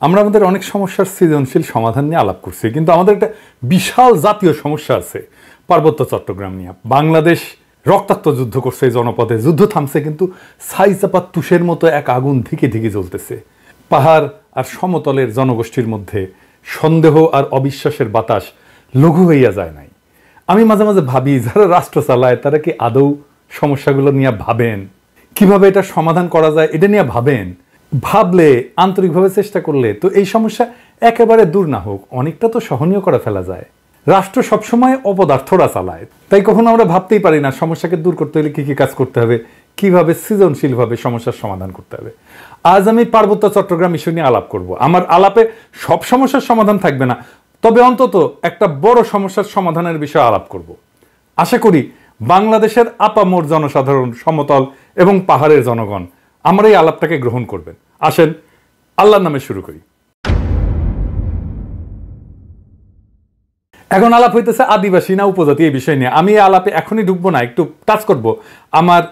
আমরা আমাদের অনেক সমস্যার সৃজনশীল সমাধান নিয়ে আলাপ করছি, কিন্তু আমাদের একটা বিশাল জাতীয় সমস্যা আছে পার্বত্য চট্টগ্রাম নিয়ে। বাংলাদেশ রক্তাক্ত যুদ্ধ করছে এই জনপদে, যুদ্ধ থামছে কিন্তু ছাইচাপা তুষের মতো এক আগুন ধিকে ধিকে জ্বলতেছে। পাহাড় আর সমতলের জনগোষ্ঠীর মধ্যে সন্দেহ আর অবিশ্বাসের বাতাস লঘু হইয়া যায় নাই। আমি মাঝে মাঝে ভাবি, যারা রাষ্ট্র চালায় তারা কি আদৌ সমস্যাগুলো নিয়ে ভাবেন? কিভাবে এটা সমাধান করা যায় এটা নিয়ে ভাবেন? ভাবলে, আন্তরিকভাবে চেষ্টা করলে তো এই সমস্যা একেবারে দূর না হোক, অনেকটা তো সহনীয় করে ফেলা যায়। রাষ্ট্র সবসময় অপদার্থরা চালায়, তাই কখনো আমরা ভাবতেই পারি না সমস্যাকে দূর করতে হলে কি কি কাজ করতে হবে, কিভাবে সৃজনশীলভাবে সমস্যার সমাধান করতে হবে। আজ আমি পার্বত্য চট্টগ্রাম ইস্যু নিয়ে আলাপ করব। আমার আলাপে সব সমস্যার সমাধান থাকবে না, তবে অন্তত একটা বড় সমস্যার সমাধানের বিষয়ে আলাপ করব। আশা করি বাংলাদেশের আপামর জনসাধারণ, সমতল এবং পাহাড়ের জনগণ আমার এই আলাপটাকে গ্রহণ করবেন। আসেন আল্লাহর নামে শুরু করি। এখন আলাপ হইতেছে আদিবাসী না উপজাতি এই বিষয় নিয়ে। আমি এই আলাপে এখনই ঢুকবো না, একটু টাচ করব আমার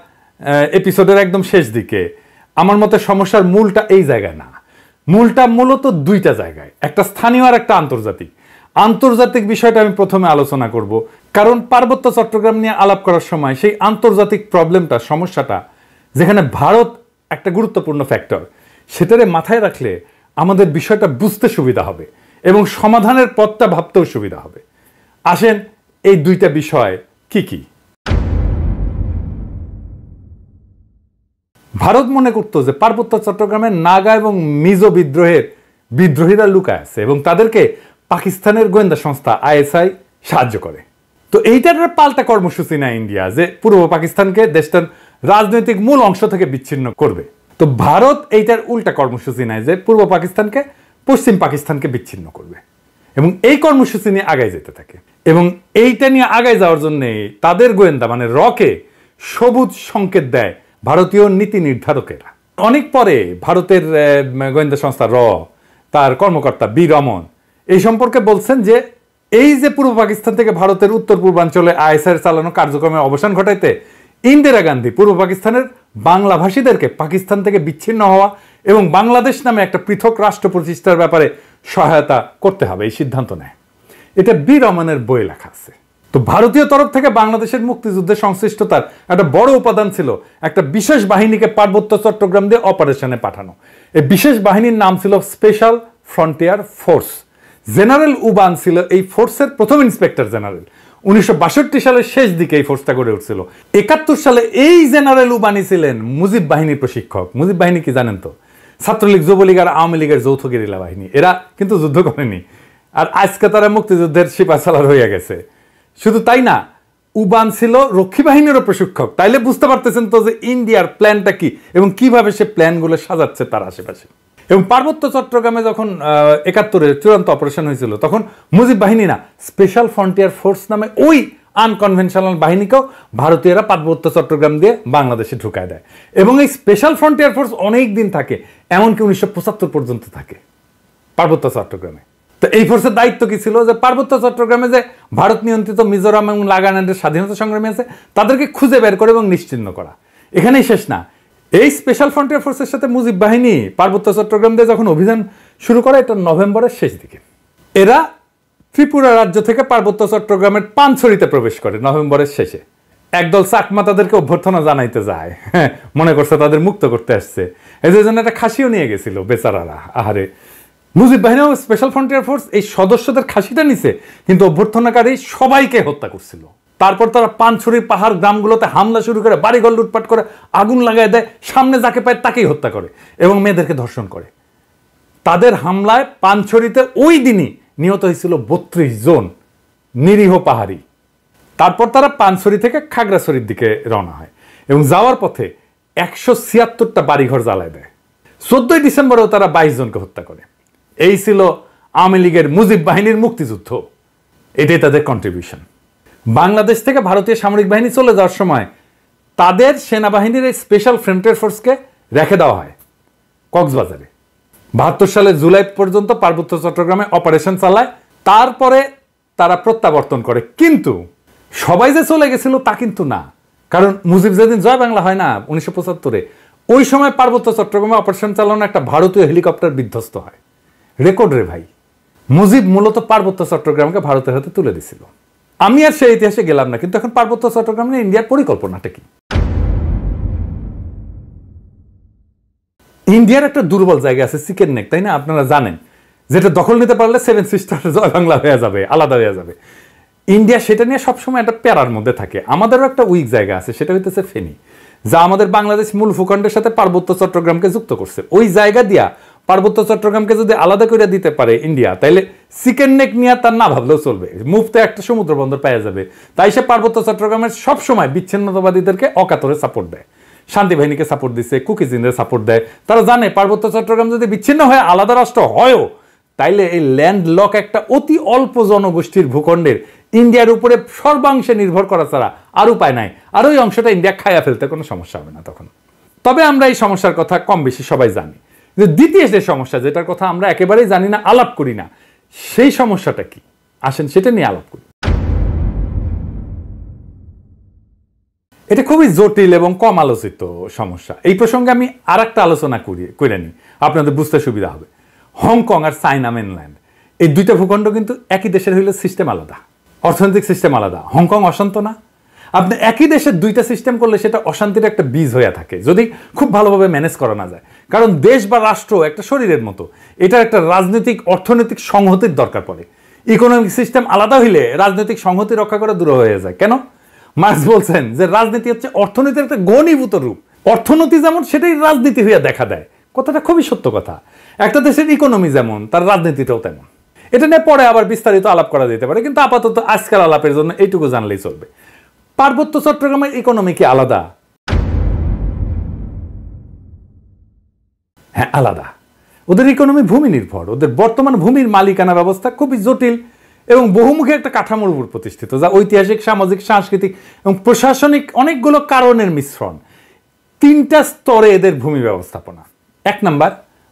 এপিসোডের একদম শেষ দিকে। আমার মতে সমস্যার মূলটা এই জায়গায় না, মূলটা মূলত দুইটা জায়গায়, একটা স্থানীয় আর একটা আন্তর্জাতিক। আন্তর্জাতিক বিষয়টা আমি প্রথমে আলোচনা করব, কারণ পার্বত্য চট্টগ্রাম নিয়ে আলাপ করার সময় সেই আন্তর্জাতিক প্রবলেমটা, সমস্যাটা, যেখানে ভারত একটা গুরুত্বপূর্ণ ফ্যাক্টর, সেটারে মাথায় রাখলে আমাদের বিষয়টা বুঝতে সুবিধা হবে এবং সমাধানের পথটা ভাবতেও সুবিধা হবে। আসেন এই দুইটা বিষয় কি কি। ভারত মনে করতো যে পার্বত্য চট্টগ্রামের নাগা এবং মিজো বিদ্রোহীরা লুকায় আছে এবং তাদেরকে পাকিস্তানের গোয়েন্দা সংস্থা আইএসআই সাহায্য করে। তো এইটার পাল্টা কর্মসূচি নেয় ইন্ডিয়া, যে পূর্ব পাকিস্তানকে দেশটার রাজনৈতিক মূল অংশ থেকে বিচ্ছিন্ন করবে। তো ভারত এইটার উল্টা কর্মসূচি নেয় যে পূর্ব পাকিস্তানকে পশ্চিম পাকিস্তানকে বিচ্ছিন্ন করবে এবং এই কর্মসূচি নিয়ে আগায় যেতে থাকে। এবং এইটা নিয়ে আগায় যাওয়ার জন্য তাদের গোয়েন্দা মানে রকে সবুজ সংকেত দেয় ভারতীয় নীতি নির্ধারকেরা। অনেক পরে ভারতের গোয়েন্দা সংস্থা তার কর্মকর্তা বি রমন এই সম্পর্কে বলছেন যে এই যে পূর্ব পাকিস্তান থেকে ভারতের উত্তর পূর্বাঞ্চলে আইএসআই চালানো কার্যক্রমের অবসান ঘটাইতে ইন্দিরা গান্ধী পূর্ব পাকিস্তানের বাংলাভাষীদেরকে পাকিস্তান থেকে বিচ্ছিন্ন হওয়া এবং বাংলাদেশ নামে একটা পৃথক রাষ্ট্র প্রতিষ্ঠার ব্যাপারে সহায়তা করতে হবে এই সিদ্ধান্ত নেয়। এটা বি রমনের বইয়ে লেখা আছে। তো ভারতীয় তরফ থেকে বাংলাদেশের মুক্তিযুদ্ধে সংশ্লিষ্টতার একটা বড় উপাদান ছিল একটা বিশেষ বাহিনীকে পার্বত্য চট্টগ্রাম দিয়ে অপারেশনে পাঠানো। এই বিশেষ বাহিনীর নাম ছিল special frontier force. General Uban ছিল এই ফোর্সের প্রথম ইন্সপেক্টর জেনারেল। 1962 সালের শেষ দিকে এই ফোর্সটা গড়ে উঠছিল। 71 সালে এই জেনারেল উবানি ছিলেন মুজিব বাহিনীর প্রশিক্ষক। মুজিব বাহিনী কি জানেন তো? ছাত্রলীগ, যুবলীগ আর আওয়ামী লীগের যৌথ গেরিলা বাহিনী। এরা কিন্তু যুদ্ধ করেনি, আর আজকে তারা মুক্তিযুদ্ধের সিপাহসালার হয়ে গেছে। শুধু তাই না, উবান ছিল রক্ষী বাহিনীরও প্রশিক্ষক। তাইলে বুঝতে পারতেছেন তো যে ইন্ডিয়ার প্ল্যানটা কি এবং কিভাবে সে প্ল্যানগুলো সাজাচ্ছে তার আশেপাশে। এবং পার্বত্য চট্টগ্রামে যখন 71-এর চূড়ান্ত অপারেশন হয়েছিল, তখন মুজিব বাহিনী না, স্পেশাল ফ্রন্টিয়ার ফোর্স নামে ওই আনকনভেনশনাল বাহিনীকেও ভারতীয়রা পার্বত্য চট্টগ্রাম দিয়ে বাংলাদেশে ঢুকায় দেয়। এবং এই স্পেশাল ফ্রন্টিয়ার ফোর্স অনেক দিন থাকে, এমনকি 1975 পর্যন্ত থাকে পার্বত্য চট্টগ্রামে। তো এই ফোর্সের দায়িত্ব কি ছিল? যে পার্বত্য চট্টগ্রামে যে ভারত নিয়ন্ত্রিত মিজোরাম এবং নাগাল্যান্ডের স্বাধীনতা সংগ্রামী আছে তাদেরকে খুঁজে বের করে এবং নিশ্চিহ্ন করা। এখানেই শেষ না, এই স্পেশাল ফ্রন্টিয়ার ফোর্সের সাথে মুজিব বাহিনী পার্বত্য চট্টগ্রাম দিয়ে যখন অভিযান শুরু করে, এটা নভেম্বরের শেষ দিকে। এরা ত্রিপুরা রাজ্য থেকে পার্বত্য চট্টগ্রামের পানছড়িতে প্রবেশ করে নভেম্বরের শেষে। একদল চাকমা তাদেরকে অভ্যর্থনা জানাইতে যায়, মনে করছে তাদের মুক্ত করতে আসছে। এই জন্য একটা খাসিও নিয়ে গেছিল বেচারারা। আহারে, মুজিব বাহিনী ও স্পেশাল ফ্রন্টিয়ার ফোর্স এই সদস্যদের খাসিটা নিছে, কিন্তু অভ্যর্থনাকারী সবাইকে হত্যা করছিল। তারপর তারা পানছড়ির পাহাড় গ্রামগুলোতে হামলা শুরু করে, বাড়িঘর লুটপাট করে, আগুন লাগাই দেয়, সামনে যাকে পায় তাকেই হত্যা করে এবং মেয়েদেরকে ধর্ষণ করে। তাদের হামলায় পানছড়িতে ওই দিনই নিহত হয়েছিল 32 জন নিরীহ পাহাড়ি। তারপর তারা পানছড়ি থেকে খাগড়াছড়ির দিকে রওনা হয় এবং যাওয়ার পথে 176টা বাড়িঘর জ্বালায় দেয়। 14 ডিসেম্বরেও তারা 22 জনকে হত্যা করে। এই ছিল আওয়ামী লীগের মুজিব বাহিনীর মুক্তিযুদ্ধ। এটাই তাদের কন্ট্রিবিউশন। বাংলাদেশ থেকে ভারতীয় সামরিক বাহিনী চলে যাওয়ার সময় তাদের সেনাবাহিনীর এই স্পেশাল ফ্রন্টিয়ার ফোর্সকে রেখে দেওয়া হয় কক্সবাজারে। 72 সালের জুলাই পর্যন্ত পার্বত্য চট্টগ্রামে অপারেশন চালায়। তারপরে তারা প্রত্যাবর্তন করে। কিন্তু সবাই যে চলে গেছিল তা কিন্তু না, কারণ মুজিব যেদিন জয় বাংলা হয় না 1975-এ, ওই সময় পার্বত্য চট্টগ্রামে অপারেশন চালানো একটা ভারতীয় হেলিকপ্টার বিধ্বস্ত হয় রেকর্ড রে ভাই। মুজিব মূলত পার্বত্য চট্টগ্রামকে ভারতের হাতে তুলে দিছিল। আমি আর সেই ইতিহাসে গেলাম না, কিন্তু এখন পার্বত্য চট্টগ্রাম নিয়ে ইন্ডিয়ার পরিকল্পনাটা কি? ইন্ডিয়ার একটা দুর্বল জায়গা আছে চিকেন নেক, তাই না? আপনারা জানেন, যেটা দখল নিতে পারলে সেভেন সিস্টার জয় বাংলা হয়ে যাবে, আলাদা হয়ে যাবে। ইন্ডিয়া সেটা নিয়ে সবসময় একটা প্যারার মধ্যে থাকে। আমাদেরও একটা উইক জায়গা আছে, সেটা হইতেছে ফেনী, যা আমাদের বাংলাদেশ মূল ভূখণ্ডের সাথে পার্বত্য চট্টগ্রামকে যুক্ত করছে। ওই জায়গা দিয়া পার্বত্য চট্টগ্রামকে যদি আলাদা করে দিতে পারে ইন্ডিয়া, তাইলে চিকেন নেক নিয়ে তার না ভাবলেও চলবে, মুফতে একটা সমুদ্র বন্দর পাওয়া যাবে। তাই সে পার্বত্য চট্টগ্রামের সবসময় বিচ্ছিন্নতাবাদীদেরকে অকাতরে সাপোর্ট দেয়, শান্তি বাহিনীকে সাপোর্ট দিচ্ছে, কুকিজিনদের সাপোর্ট দেয়। তারা জানে পার্বত্য চট্টগ্রাম যদি বিচ্ছিন্ন হয়ে আলাদা রাষ্ট্র হয়ও, তাইলে এই ল্যান্ড লক একটা অতি অল্প জনগোষ্ঠীর ভূখণ্ডের ইন্ডিয়ার উপরে সর্বাংশে নির্ভর করা ছাড়া আর উপায় নাই। আর ওই অংশটা ইন্ডিয়া খাইয়া ফেলতে কোনো সমস্যা হবে না তখন। তবে আমরা এই সমস্যার কথা কম বেশি সবাই জানি, যে দ্বিতীয় যে সমস্যা, যেটার কথা আমরা একেবারেই জানি না, আলাপ করি না, সেই সমস্যাটা কি? আসেন সেটা নিয়ে আলাপ করি। এটা খুবই জটিল এবং কম আলোচিত সমস্যা। এই প্রসঙ্গে আমি আর একটা আলোচনা করে নিই, আপনাদের বুঝতে সুবিধা হবে। হংকং আর চায়না মেনল্যান্ড, এই দুইটা ভূখণ্ড কিন্তু একই দেশের হইলে সিস্টেম আলাদা, অর্থনৈতিক সিস্টেম আলাদা। হংকং অশান্ত না? আপনি একই দেশের দুইটা সিস্টেম করলে সেটা অশান্তির একটা বীজ হয়ে থাকে, যদি খুব ভালোভাবে ম্যানেজ করা না যায়। কারণ দেশ বা রাষ্ট্র একটা শরীরের মতো, এটার একটা রাজনৈতিক অর্থনৈতিক সংহতির দরকার পড়ে। ইকোনমিক সিস্টেম আলাদা হইলে রাজনৈতিক সংহতি রক্ষা করা দূর হয়ে যায়। কেন? মার্কস বলছেন যে রাজনীতি হচ্ছে অর্থনীতির একটা ঘনীভূত রূপ। অর্থনীতি যেমন, সেটাই রাজনীতি হইয়া দেখা দেয়। কথাটা খুবই সত্য কথা। একটা দেশের ইকোনমি যেমন, তার রাজনীতিটাও তেমন। এটা নিয়ে পরে আবার বিস্তারিত আলাপ করা যেতে পারে, কিন্তু আপাতত আজকাল আলাপের জন্য এইটুকু জানলেই চলবে। পার্বত্য চট্টগ্রামের ইকোনমি কি আলাদা? হ্যাঁ, আলাদা। ওদের ইকোনমি ভূমি নির্ভর। ওদের বর্তমান ভূমির মালিকানা ব্যবস্থা খুবই জটিল এবং বহুমুখী একটা কাঠামোর উপর প্রতিষ্ঠিত, যা ঐতিহাসিক, সামাজিক, সাংস্কৃতিক এবং প্রশাসনিক অনেকগুলো কারণের মিশ্রণ। তিনটা স্তরে এদের ভূমি ব্যবস্থাপনা। 1 নাম্বার,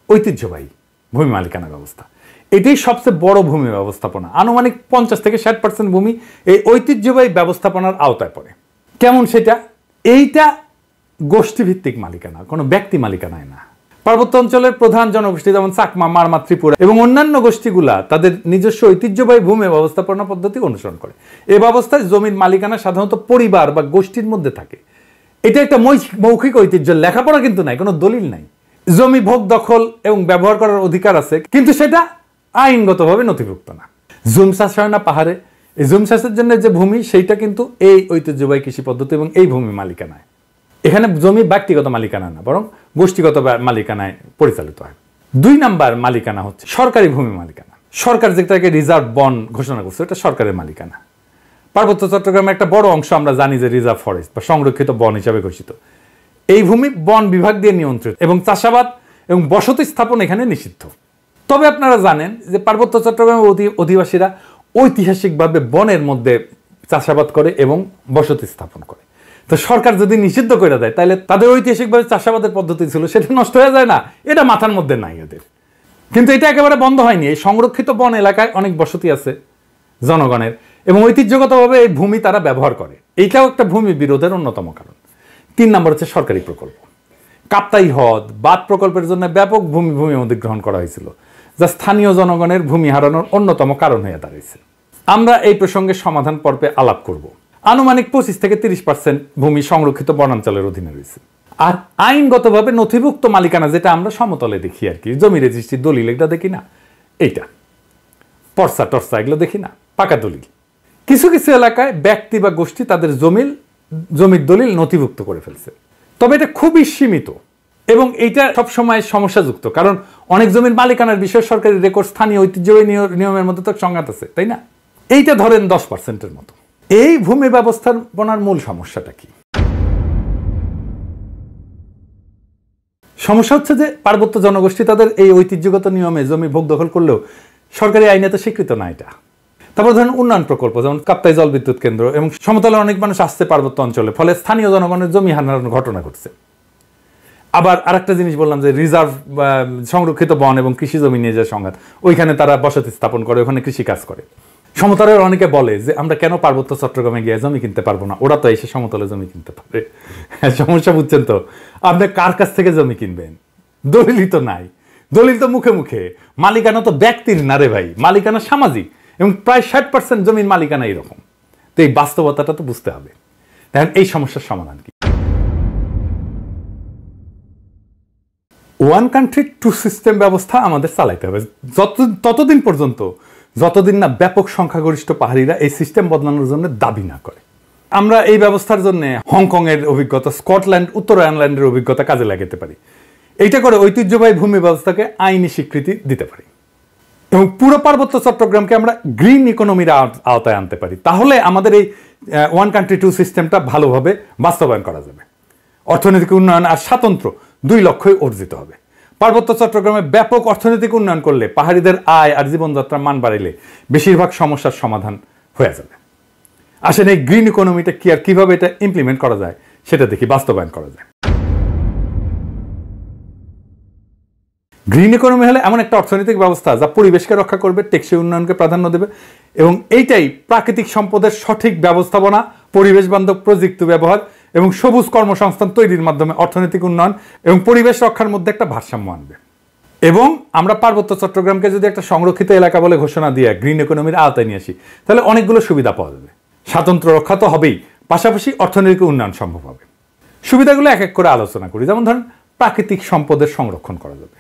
ঐতিহ্যবাহী ভূমি মালিকানা ব্যবস্থা। এটাই সবচেয়ে বড় ভূমি ব্যবস্থাপনা। আনুমানিক 50 থেকে 60% ভূমি এই ঐতিহ্যবাহী ব্যবস্থাপনার আওতায় পড়ে। কেমন সেটা? এইটা গোষ্ঠীভিত্তিক মালিকানা, কোনো ব্যক্তি মালিকানায় না। পার্বত্য অঞ্চলের প্রধান জনগোষ্ঠী যেমন চাকমা, মারমা, ত্রিপুরা এবং অন্যান্য গোষ্ঠীগুলা তাদের নিজস্ব ঐতিহ্যবাহী ভূমি ব্যবস্থাপনা পদ্ধতি অনুসরণ করে। এই ব্যবস্থায় জমির মালিকানা সাধারণত পরিবার বা গোষ্ঠীর মধ্যে থাকে। এটা একটা মৌখিক ঐতিহ্য, লেখাপড়া কিন্তু নাই, কোনো দলিল নাই। জমি ভোগ, দখল এবং ব্যবহার করার অধিকার আছে, কিন্তু সেটা আইনগতভাবে নথিভুক্ত না। জুম চাষ হয় না পাহাড়ে, এই জুম চাষের জন্য যে ভূমি, সেইটা কিন্তু এই ঐতিহ্যবাহী কৃষি পদ্ধতি এবং এই ভূমি মালিকানায়। এখানে জমি ব্যক্তিগত মালিকানা না, বরং গোষ্ঠীগত মালিকানায় পরিচালিত হয়। 2 নাম্বার মালিকানা হচ্ছে সরকারি ভূমি মালিকানা। সরকার যেটাকে রিজার্ভ বন ঘোষণা করছে, এটা সরকারের মালিকানা। পার্বত্য চট্টগ্রামের একটা বড় অংশ আমরা জানি যে রিজার্ভ ফরেস্ট বা সংরক্ষিত বন হিসাবে ঘোষিত। এই ভূমি বন বিভাগ দিয়ে নিয়ন্ত্রিত এবং চাষাবাদ এবং বসতি স্থাপন এখানে নিষিদ্ধ। তবে আপনারা জানেন যে পার্বত্য চট্টগ্রামের অধিবাসীরা ঐতিহাসিকভাবে বনের মধ্যে চাষাবাদ করে এবং বসতি স্থাপন করে। তো সরকার যদি নিষিদ্ধ করে দেয়, তাহলে তাদের ঐতিহাসিকভাবে চাষাবাদের পদ্ধতি ছিল, সেটা নষ্ট হয়ে যায় না? এটা মাথার মধ্যে নাই ওদের। কিন্তু এটা একেবারে বন্ধ হয়নি। এই সংরক্ষিত বন এলাকায় অনেক বসতি আছে জনগণের এবং ঐতিহ্যগতভাবে এই ভূমি তারা ব্যবহার করে। এইটাও একটা ভূমি বিরোধের অন্যতম কারণ। 3 নম্বর হচ্ছে সরকারি প্রকল্প। কাপ্তাই হ্রদ বাঁধ প্রকল্পের জন্য ব্যাপক ভূমি অধিগ্রহণ করা হয়েছিল, যা স্থানীয় জনগণের ভূমি হারানোর অন্যতম কারণ হয়ে দাঁড়িয়েছে। আমরা এই প্রসঙ্গে সমাধান পর্বে আলাপ করব। আনুমানিক 25 থেকে 30% ভূমি সংরক্ষিত বনাঞ্চলের অধীনে রয়েছে। আর আইনগতভাবে নথিভুক্ত মালিকানা, যেটা আমরা সমতলে দেখি আর কি, জমি রেজিস্ট্রি, দলিল, এটা দেখি না, এইটা পর্চা টর্চা এগুলো দেখি না, পাকা দলিল। কিছু কিছু এলাকায় ব্যক্তি বা গোষ্ঠী তাদের জমির দলিল নথিভুক্ত করে ফেলছে, তবে এটা খুবই সীমিত এবং এইটা সবসময় সমস্যাযুক্ত। কারণ অনেক জমির মালিকানার বিষয়ে সরকারি রেকর্ড, স্থানীয় ঐতিহ্যবাহী নিয়মের মধ্যে তো সংঘাত আছে, তাই না? এইটা ধরেন 10%-এর মতো। এই ভূমি ব্যবস্থাপনার মূল সমস্যাটা কি? সমস্যা হচ্ছে যে পার্বত্য জনগোষ্ঠী তাদের এই ঐতিহ্যগত নিয়মে জমি ভোগ দখল করলেও সরকারি আইনে তো স্বীকৃত না এটা। তারপর ধরেন উন্নয়ন প্রকল্প, যেমন কাপ্তাই জল বিদ্যুৎ কেন্দ্র এবং সমতলে অনেক মানুষ আসছে পার্বত্য অঞ্চলে, ফলে স্থানীয় জনগণের জমি হারানোর ঘটনা ঘটছে। আবার আরেকটা জিনিস বললাম যে রিজার্ভ সংরক্ষিত বন এবং কৃষি জমি নিয়ে যে সংঘাত, ওইখানে তারা বসতি স্থাপন করে, ওখানে কৃষি কাজ করে। সমতলের অনেকে বলে যে আমরা কেন পার্বত্য চট্টগ্রামে গিয়ে জমি কিনতে পারবো না, ওরা তো এসে সমতলে জমি কিনতে পারে। সমস্যা বুঝছেন তো? আপনি কার কাছ থেকে জমি কিনবেন? দলিলই তো নাই। দলিল তো মুখে মুখে, মালিকানা তো ব্যক্তির না রে ভাই, মালিকানা সামাজিক, এবং প্রায় 60% জমির মালিকানা এরকম। তো এই বাস্তবতাটা তো বুঝতে হবে। দেখেন এই সমস্যার সমাধান কি? ওয়ান কান্ট্রি টু সিস্টেম ব্যবস্থা আমাদের চালাইতে হবে ততদিন পর্যন্ত যতদিন না ব্যাপক সংখ্যাগরিষ্ঠ পাহাড়িরা এই সিস্টেম বদলানোর জন্য দাবি না করে। আমরা এই ব্যবস্থার জন্য হংকং এর অভিজ্ঞতা, স্কটল্যান্ড, উত্তর আয়ারল্যান্ডের অভিজ্ঞতা কাজে লাগাতে পারি। এইটা করে ঐতিহ্যবাহী ভূমি ব্যবস্থাকে আইনি স্বীকৃতি দিতে পারি এবং পুরো পার্বত্য চট্টগ্রামকে আমরা গ্রিন ইকোনমির আওতায় আনতে পারি। তাহলে আমাদের এই ওয়ান কান্ট্রি টু সিস্টেমটা ভালোভাবে বাস্তবায়ন করা যাবে। অর্থনৈতিক উন্নয়ন আর স্বাতন্ত্র্য 2 লক্ষ্যই অর্জিত হবে। পার্বত্য চট্টগ্রামে ব্যাপক অর্থনৈতিক উন্নয়ন করলে, পাহাড়িদের আয় আর জীবনযাত্রার মান বাড়াইলে বেশিরভাগ সমস্যার সমাধান হয়ে যাবে। আসেন এই গ্রিন ইকোনমিটা কি আর কিভাবে এটা ইমপ্লিমেন্ট করা যায় সেটা দেখি, বাস্তবায়ন করা যায়। গ্রিন ইকোনমি হলে এমন একটা অর্থনৈতিক ব্যবস্থা যা পরিবেশকে রক্ষা করবে, টেকসই উন্নয়নকে প্রাধান্য দেবে এবং এইটাই প্রাকৃতিক সম্পদের সঠিক ব্যবস্থাপনা, পরিবেশ বান্ধব প্রযুক্তি ব্যবহার এবং সবুজ কর্মসংস্থান তৈরির মাধ্যমে অর্থনৈতিক উন্নয়ন এবং পরিবেশ রক্ষার মধ্যে একটা ভারসাম্য আনবে। এবং আমরা পার্বত্য চট্টগ্রামকে যদি একটা সংরক্ষিত এলাকা বলে ঘোষণা দিয়ে গ্রিন ইকোনমির আওতায় নিয়ে আসি, তাহলে অনেকগুলো সুবিধা পাওয়া যাবে। স্বাতন্ত্র্য রক্ষা তো হবেই, পাশাপাশি অর্থনৈতিক উন্নয়ন সম্ভব হবে। সুবিধাগুলো এক এক করে আলোচনা করি। যেমন ধরেন, প্রাকৃতিক সম্পদের সংরক্ষণ করা যাবে।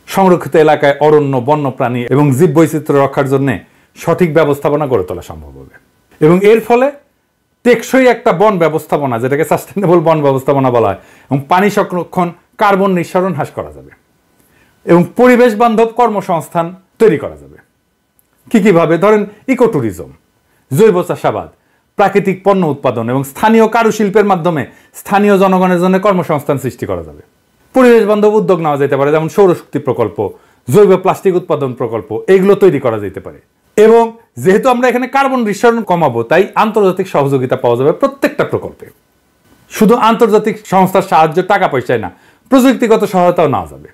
সংরক্ষিত এলাকায় অরণ্য, বন্যপ্রাণী এবং জীববৈচিত্র্য রক্ষার জন্য সঠিক ব্যবস্থাপনা গড়ে তোলা সম্ভব হবে এবং এর ফলে টেকসই একটা বন ব্যবস্থাপনা, যেটাকে সাস্টেনেবল বন ব্যবস্থাপনা বলা হয়, এবং পানি সংরক্ষণ, কার্বন নিঃসরণ হ্রাস করা যাবে এবং পরিবেশ বান্ধব কর্মসংস্থান তৈরি করা যাবে। কিভাবে? ধরেন ইকো ট্যুরিজম, জৈব চাষাবাদ, প্রাকৃতিক পণ্য উৎপাদন এবং স্থানীয় কারুশিল্পের মাধ্যমে স্থানীয় জনগণের জন্য কর্মসংস্থান সৃষ্টি করা যাবে। পরিবেশ বান্ধব উদ্যোগ নেওয়া যেতে পারে, যেমন সৌরশক্তি প্রকল্প, জৈব প্লাস্টিক উৎপাদন প্রকল্প, এইগুলো তৈরি করা যেতে পারে। এবং যেহেতু আমরা এখানে কার্বন নিঃসরণ কমাবো, তাই আন্তর্জাতিক সহযোগিতা পাওয়া যাবে প্রত্যেকটা প্রকল্পে। শুধু আন্তর্জাতিক সংস্থার সাহায্য, টাকা পয়সায় না, প্রযুক্তিগত সহায়তাও নেওয়া যাবে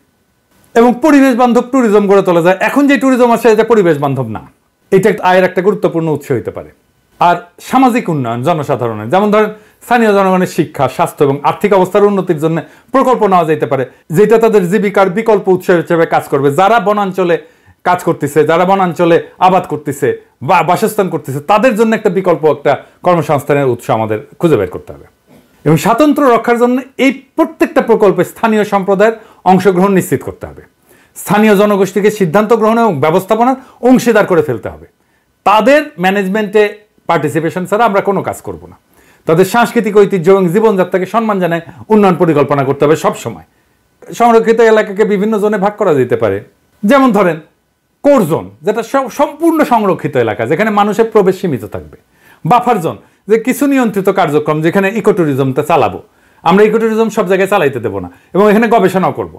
এবং পরিবেশ বান্ধব ট্যুরিজম গড়ে তোলা যায়। এখন যে ট্যুরিজম আছে এটা পরিবেশ বান্ধব না, এটা আয়ের একটা গুরুত্বপূর্ণ উৎস হতে পারে। আর সামাজিক উন্নয়ন জনসাধারণের, যেমন ধরেন স্থানীয় জনগণের শিক্ষা, স্বাস্থ্য এবং আর্থিক অবস্থার উন্নতির জন্য প্রকল্প নেওয়া যেতে পারে, যেটা তাদের জীবিকার বিকল্প উৎস হিসেবে কাজ করবে। যারা বনাঞ্চলে কাজ করতেছে, যারা বনাঞ্চলে আবাদ করতেছে বা বাসস্থান করতেছে, তাদের জন্য একটা বিকল্প, একটা কর্মসংস্থানের উৎস আমাদের খুঁজে বের করতে হবে। এবং স্বাতন্ত্র্য রক্ষার জন্য এই প্রত্যেকটা প্রকল্পে স্থানীয় সম্প্রদায়ের অংশগ্রহণ নিশ্চিত করতে হবে। স্থানীয় জনগোষ্ঠীকে সিদ্ধান্ত গ্রহণ এবং ব্যবস্থাপনার অংশীদার করে ফেলতে হবে। তাদের ম্যানেজমেন্টে পার্টিসিপেশন ছাড়া আমরা কোনো কাজ করব না। তাদের সাংস্কৃতিক ঐতিহ্য এবং জীবনযাত্রাকে সম্মান জানায় উন্নয়ন পরিকল্পনা করতে হবে সব সময়। সংরক্ষিত এলাকাকে বিভিন্ন জোনে ভাগ করা যেতে পারে। যেমন ধরেন কোর জোন, যেটা সম্পূর্ণ সংরক্ষিত এলাকা, যেখানে মানুষের প্রবেশ সীমিত থাকবে। বাফার জোন, যে কিছু নিয়ন্ত্রিত কার্যক্রম, যেখানে ইকো ট্যুরিজমটা চালাবো। আমরা ইকো ট্যুরিজম সব জায়গায় চালাইতে দেবো না এবং এখানে গবেষণাও করব।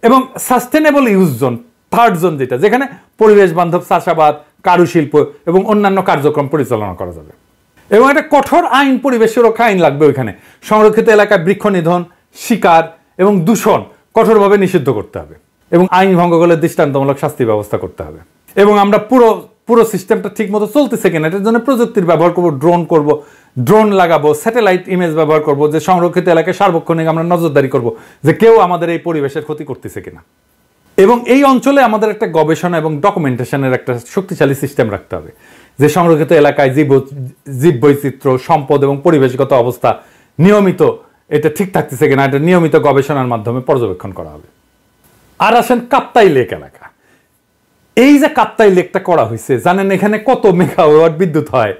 এবং sustainable use zone, third zone, যেখানে পরিবেশ বান্ধব চাষাবাদ, কারুশিল্প এবং অন্যান্য কার্যক্রম পরিচালনা করা যাবে। এবং একটা কঠোর আইন, পরিবেশ সুরক্ষা আইন লাগবে ওইখানে। সংরক্ষিত এলাকায় বৃক্ষ নিধন, শিকার এবং দূষণ কঠোরভাবে নিষিদ্ধ করতে হবে এবং আইন ভঙ্গ করলে দৃষ্টান্তমূলক শাস্তি ব্যবস্থা করতে হবে। এবং আমরা পুরো সিস্টেমটা ঠিক মতো চলতেছে কিনা এটার জন্য প্রযুক্তির ব্যবহার করব, ড্রোন লাগাবো, স্যাটেলাইট ইমেজ ব্যবহার করব, যে সংরক্ষিত এলাকায় সার্বক্ষণিক আমরা নজরদারি করব যে কেউ আমাদের এই পরিবেশের ক্ষতি করতেছে কিনা। এবং এই অঞ্চলে আমাদের একটা গবেষণা এবং ডকুমেন্টেশনের একটা শক্তিশালী সিস্টেম রাখতে হবে, যে সংরক্ষিত এলাকায় জীববৈচিত্র্য, সম্পদ এবং পরিবেশগত অবস্থা নিয়মিত এটা ঠিক থাকতেছে কিনা, এটা নিয়মিত গবেষণার মাধ্যমে পর্যবেক্ষণ করা হবে। আর আসেন কাপ্তাই লেক এলাকা। এই যে কাপ্তাই লেকটা করা হয়েছে, জানেন এখানে কত মেগাওয়াট বিদ্যুৎ হয়?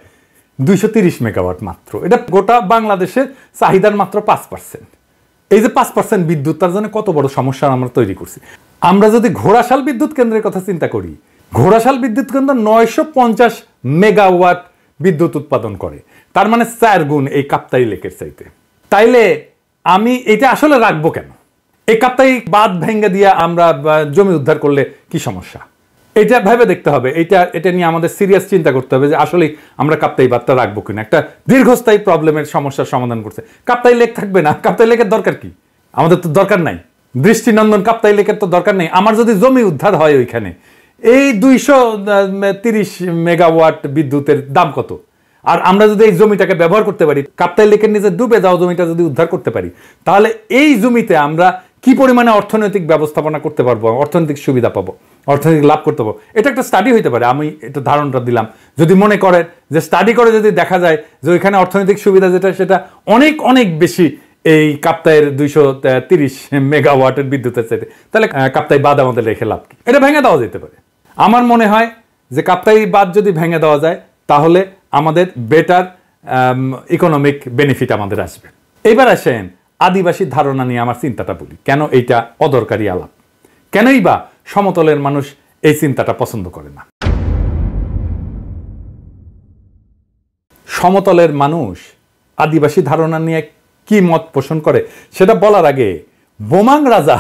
230 মেগাওয়াট মাত্র। এটা গোটা বাংলাদেশের চাহিদার মাত্র 5%। এই যে 5% বিদ্যুৎ, তার জন্য কত বড় সমস্যা আমরা তৈরি করছি। আমরা যদি ঘোড়াশাল বিদ্যুৎ কেন্দ্রের কথা চিন্তা করি, ঘোড়াশাল বিদ্যুৎ কেন্দ্র 950 মেগাওয়াট বিদ্যুৎ উৎপাদন করে, তার মানে 4 গুণ এই কাপ্তাই লেকের চাইতে। তাইলে আমি এটা আসলে রাখবো কেন? এই কাপ্তাই বাঁধ ভেঙে দিয়ে আমরা জমি উদ্ধার করলে কি সমস্যা? এটা ভেবে দেখতে হবে। এটা নিয়ে আমাদের সিরিয়াস চিন্তা করতে হবে যে আসলে আমরা কাপ্তাই বাঁধটা রাখবো কিনা। একটা দীর্ঘস্থায়ী প্রবলেমের সমস্যার সমাধান করছে। কাপ্তাই লেক থাকবে না, কাপ্তাই লেকের দরকার কি? আমাদের তো দরকার নাই। দৃষ্টিনন্দন কাপ্তাই লেকের তো দরকার নেই। আমার যদি জমি উদ্ধার হয় ওইখানে, এই 230 মেগাওয়াট বিদ্যুতের দাম কত? আর আমরা যদি এই জমিটাকে ব্যবহার করতে পারি, কাপ্তাই লেকের নিচে ডুবে যাওয়া জমিটা যদি উদ্ধার করতে পারি, তাহলে এই জমিতে আমরা কি পরিমাণে অর্থনৈতিক ব্যবস্থাপনা করতে পারবো, অর্থনৈতিক সুবিধা পাবো, অর্থনৈতিক লাভ করতে পারবো, এটা একটা স্টাডি হইতে পারে। আমি এটা ধারণাটা দিলাম। যদি মনে করেন যে স্টাডি করে যদি দেখা যায় যে ওইখানে অর্থনৈতিক সুবিধা যেটা সেটা অনেক অনেক বেশি এই কাপ্তাইয়ের 230 মেগাওয়াটের বিদ্যুতের চাইতে, তাহলে কাপ্তাই বাঁধ আমাদের রেখে লাভ কি? এটা ভেঙে দেওয়া যেতে পারে। আমার মনে হয় যে কাপ্তাই বাঁধ যদি ভেঙে দেওয়া যায় তাহলে আমাদের বেটার ইকোনমিক বেনিফিট আমাদের আসবে। এবার আসেন আদিবাসী ধারণা নিয়ে আমার চিন্তাটা বলি, কেন এইটা অদরকারি আলাপ, কেনই বা সমতলের মানুষ এই চিন্তাটা পছন্দ করে না। সমতলের মানুষ আদিবাসী ধারণা নিয়ে কি মত পোষণ করে সেটা বলার আগে বোমাং রাজা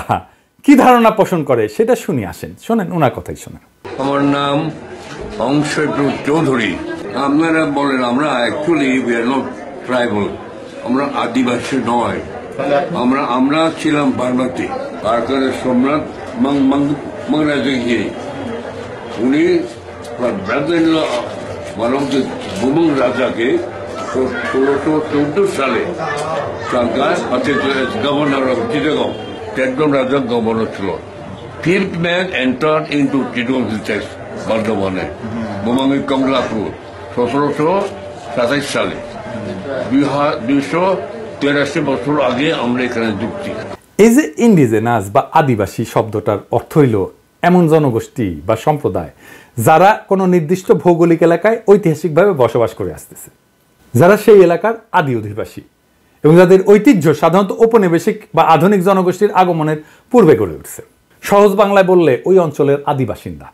কি ধারণা পোষণ করে সেটা শুনি আসেন, শোনেন ওনার কথাই শোনেন। আমার নাম অংশটু চৌধুরী। আপনারা বলেন আমরা actually we are not tribal, আমরা আদিবাসী নয়, আমরা ছিলাম বারমাতি। কারকারের সম্রাট মাংরাজগিরি উনি বোমাং রাজাকে 1614 সালে গভর্নর অফ চিটাগং, টেকডম রাজা গভর্নর ছিল। Fifth man entered into Chittagong Hills, বর্ধমানে বোমাঙ্গি কমলাপুর 1727 সালে। 283 বছর আগে আমরা এখানে যুক্তি। এই যে ইন্ডিজেনাস বা আদিবাসী শব্দটার অর্থ হইল এমন জনগোষ্ঠী বা সম্প্রদায় যারা কোনো নির্দিষ্ট ভৌগোলিক এলাকায় ঐতিহাসিকভাবে বসবাস করে আসতেছে, যারা সেই এলাকার আদি অধিবাসী এবং যাদের ঐতিহ্য সাধারণত ঔপনিবেশিক বা আধুনিক জনগোষ্ঠীর আগমনের পূর্বে গড়ে উঠছে। সহজ বাংলায় বললে ওই অঞ্চলের আদিবাসিন্দা।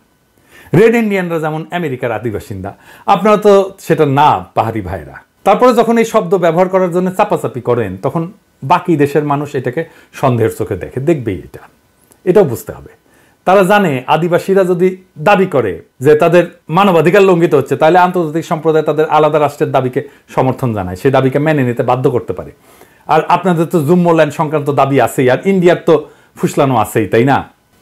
রেড ইন্ডিয়ানরা যেমন আমেরিকার আদিবাসিন্দা, আপনারা তো সেটা না পাহাড়ি ভাইরা। তারপরে যখন এই শব্দ ব্যবহার করার জন্য চাপাচাপি করেন তখন বাকি দেশের মানুষ এটাকে সন্দেহের চোখে দেখবেই। এটাও বুঝতে হবে। তারা জানে আদিবাসীরা যদি দাবি করে যে তাদের মানবাধিকার লঙ্ঘিত হচ্ছে তাহলে আন্তর্জাতিক সম্প্রদায় তাদের আলাদা রাষ্ট্রের দাবিকে সমর্থন জানায়, সেই দাবিকে মেনে নিতে বাধ্য করতে পারে। আর আপনাদের তো জুম্মল্যান্ড সংক্রান্ত দাবি আছেই, আর ইন্ডিয়ার তো ফুসলানো আছেই, তাই না?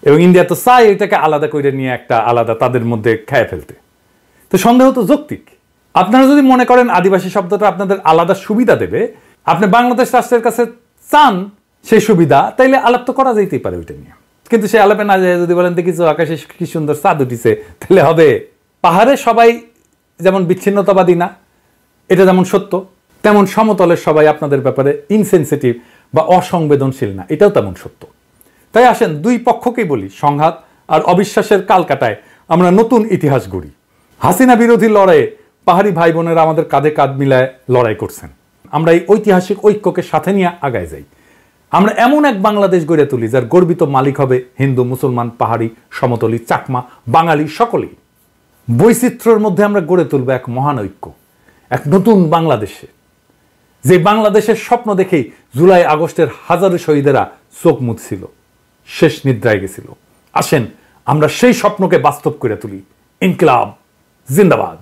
এবং ইন্ডিয়া তো চায় এটাকে আলাদা করে নিয়ে একটা আলাদা তাদের মধ্যে খেয়ে ফেলতে। তো সন্দেহ তো যৌক্তিক। আপনারা যদি মনে করেন আদিবাসী শব্দটা আপনাদের আলাদা সুবিধা দেবে, আপনি বাংলাদেশ রাষ্ট্রের কাছে চান সেই সুবিধা, তাইলে আলাপ তো করা যেতেই পারে ওইটা নিয়ে। কিন্তু সে আলাপে না যায় যদি বলেন দেখিস আকাশে কি সুন্দর চাঁদ উঠিছে, তাহলে হবে। পাহাড়ে সবাই যেমন বিচ্ছিন্নতাবাদী না, এটা যেমন সত্য, তেমন সমতলের সবাই আপনাদের ব্যাপারে ইনসেনসিটিভ বা অসংবেদনশীল না, এটাও তেমন সত্য। তাই আসেন দুই পক্ষকেই বলি, সংঘাত আর অবিশ্বাসের কালকাটায় আমরা নতুন ইতিহাস গড়ি। হাসিনা বিরোধী লড়াইয়ে পাহাড়ি ভাই বোনেরা আমাদের কাঁধে কাঁধ মিলায় লড়াই করছেন। আমরা এই ঐতিহাসিক ঐক্যকে সাথে নিয়ে আগায় যাই। আমরা এমন এক বাংলাদেশ গড়ে তুলি যার গর্বিত মালিক হবে হিন্দু, মুসলমান, পাহাড়ি, সমতলী, চাকমা, বাঙালি সকলেই। বৈচিত্র্যের মধ্যে আমরা গড়ে তুলব এক মহান ঐক্য, এক নতুন বাংলাদেশে, যে বাংলাদেশের স্বপ্ন দেখেই জুলাই আগস্টের হাজারো শহীদেরা চোখ মুছছিল, শেষ নিদ্রায় গেছিল। আসেন আমরা সেই স্বপ্নকে বাস্তব করে তুলি। ইনকিলাব জিন্দাবাদ।